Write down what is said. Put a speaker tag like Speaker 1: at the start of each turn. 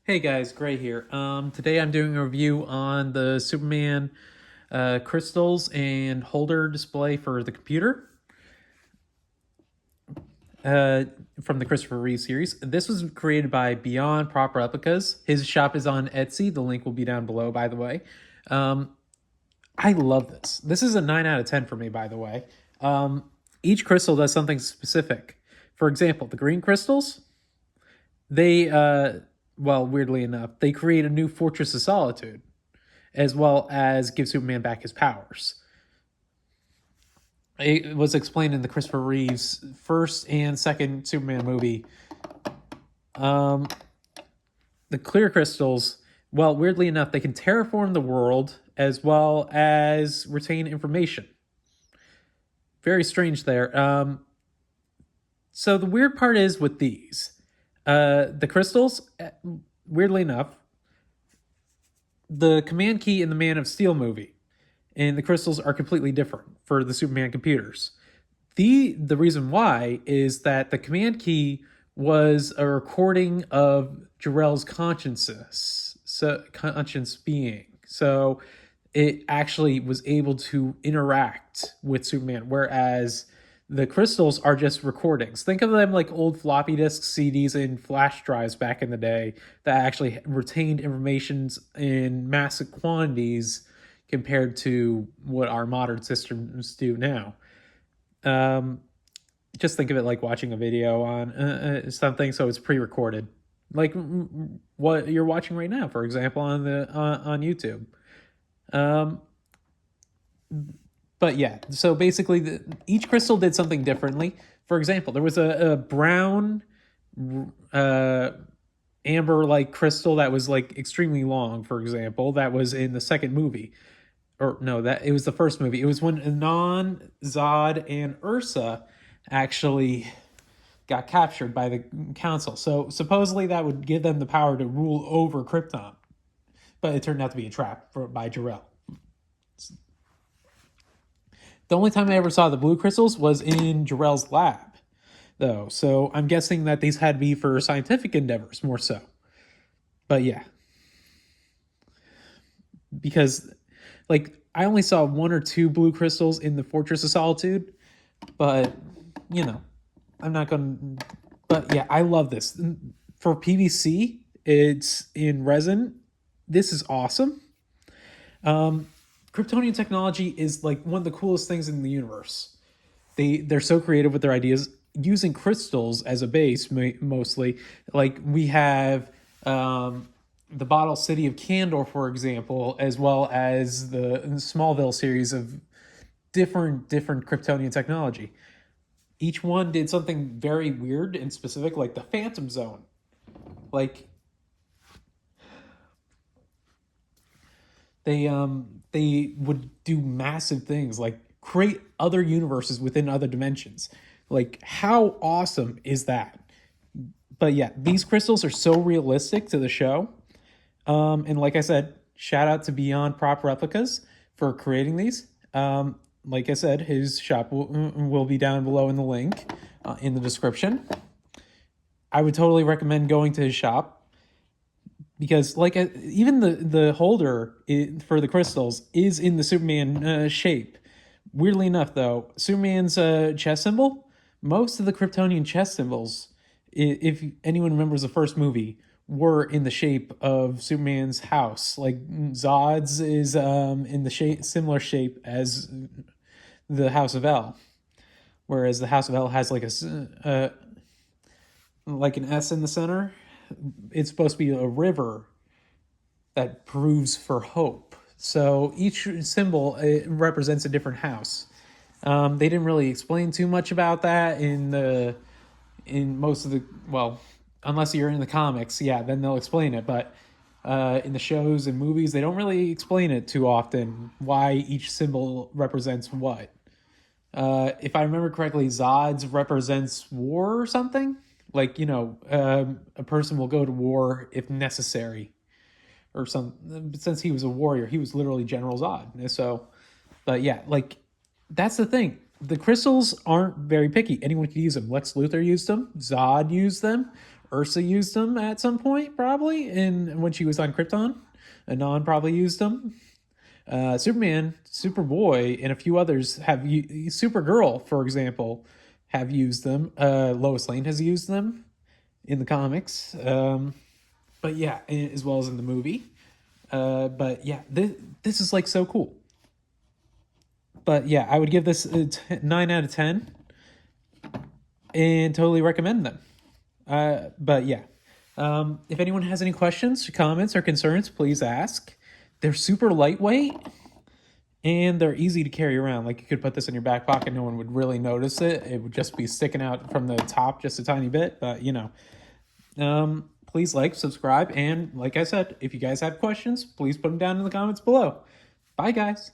Speaker 1: Hey guys, Gray here. Today I'm doing a review on the Superman crystals and holder display for the computer uh, from the Christopher Reeve series. This was created by Beyondpropreplicas. His shop is on Etsy. The link will be down below, by the way. Um, I love this. This is a 9 out of 10 for me, by the way. Each crystal does something specific. For example, the green crystals, they, well, weirdly enough, they create a new Fortress of Solitude, as well as give Superman back his powers. It was explained in the Christopher Reeves first and second Superman movie. Um, the clear crystals, well, weirdly enough, they can terraform the world as well as retain information. Very strange there. So the weird part is with these, the crystals, weirdly enough, the command key in the Man of Steel movie and the crystals are completely different for the Superman computers. The reason why is that the command key was a recording of Jor-El's conscience being. So it actually was able to interact with Superman, whereas the crystals are just recordings. Think of them like old floppy disk CDs and flash drives back in the day that actually retained information in massive quantities compared to what our modern systems do now. Um, just think of it like watching a video on something, so it's pre-recorded, like what you're watching right now, for example, on YouTube. Um, but yeah, so basically, each crystal did something differently. For example, there was a brown, uh, amber-like crystal that was like extremely long. For example, that was in the second movie, or no, that it was the first movie. It was when Anon, Zod, and Ursa actually got captured by the council. So supposedly that would give them the power to rule over Krypton, but it turned out to be a trap by Jor-El. The only time I ever saw the blue crystals was in Jor-El's lab, though. So I'm guessing that these had to be for scientific endeavors more so. But yeah, because like I only saw one or two blue crystals in the Fortress of Solitude, but you know, I'm not going to. But yeah, I love this. For PVC, it's in resin. This is awesome. Kryptonian technology is like one of the coolest things in the universe. They're so creative with their ideas using crystals as a base mostly. Like we have the Bottle City of Candor, for example, as well as the Smallville series of different Kryptonian technology. Each one did something very weird and specific, like the Phantom Zone. Like they would do massive things, like create other universes within other dimensions. Like how awesome is that? But yeah, these crystals are so realistic to the show. And like I said, shout out to Beyond Prop Replicas for creating these. Like I said, his shop will be down below in the link in the description. I would totally recommend going to his shop because, like, even the holder for the crystals is in the Superman shape. Weirdly enough, though, Superman's chest symbol, most of the Kryptonian chest symbols, if anyone remembers the first movie, were in the shape of Superman's house. Like Zod's is in the similar shape as the House of L, whereas the House of L has like like an S in the center. It's supposed to be a river that proves for hope. So each symbol it represents a different house. They didn't really explain too much about that in most of the, well, unless you're in the comics, yeah, then they'll explain it. But in the shows and movies, they don't really explain it too often why each symbol represents what. If I remember correctly, Zod's represents war or something. Like, a person will go to war if necessary, or some. Since he was a warrior, he was literally General Zod. So, but yeah, like that's the thing. The crystals aren't very picky. Anyone can use them. Lex Luthor used them. Zod used them. Ursa used them at some point, probably, and when she was on Krypton. Anon probably used them. Superman, Superboy, and a few others have Supergirl, for example, have used them. Lois Lane has used them in the comics. But yeah, as well as in the movie. But yeah, this is like so cool. But yeah, I would give this a 9 out of 10 and totally recommend them. But yeah, if anyone has any questions, comments, or concerns, please ask. They're super lightweight and they're easy to carry around. Like, you could put this in your back pocket, no one would really notice it. It would just be sticking out from the top just a tiny bit, but you know. Please like, subscribe, and like I said, if you guys have questions, please put them down in the comments below. Bye, guys.